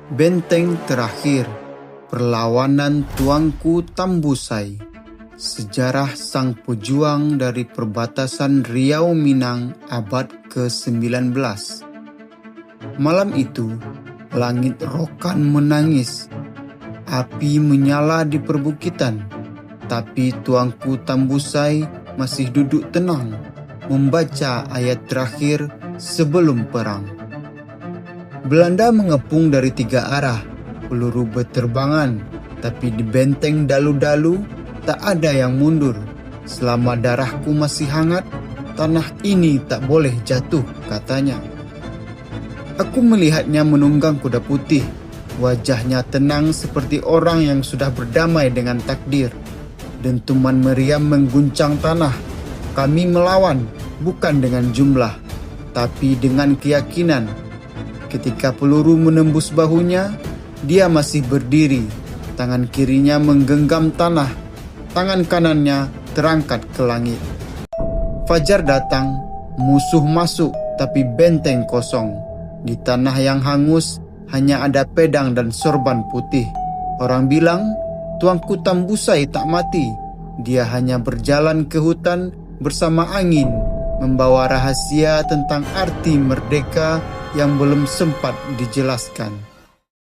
Benteng terakhir, perlawanan Tuanku Tambusai. Sejarah sang pejuang dari perbatasan Riau Minang abad ke-19. Malam itu, langit rokan menangis. Api menyala di perbukitan, tapi Tuanku Tambusai masih duduk tenang, membaca ayat terakhir sebelum perang. Belanda mengepung dari 3 arah, peluru berterbangan, tapi di benteng Dalu-Dalu tak ada yang mundur. Selama darahku masih hangat, tanah ini tak boleh jatuh, katanya. Aku melihatnya menunggang kuda putih. Wajahnya tenang seperti orang yang sudah berdamai dengan takdir. Dentuman meriam mengguncang tanah. Kami melawan, bukan dengan jumlah, tapi dengan keyakinan. Ketika peluru menembus bahunya, dia masih berdiri. Tangan kirinya menggenggam tanah, tangan kanannya terangkat ke langit. Fajar datang, musuh masuk, tapi benteng kosong. Di tanah yang hangus, hanya ada pedang dan sorban putih. Orang bilang, Tuanku Tambusai tak mati. Dia hanya berjalan ke hutan bersama angin, membawa rahasia tentang arti merdeka yang belum sempat dijelaskan.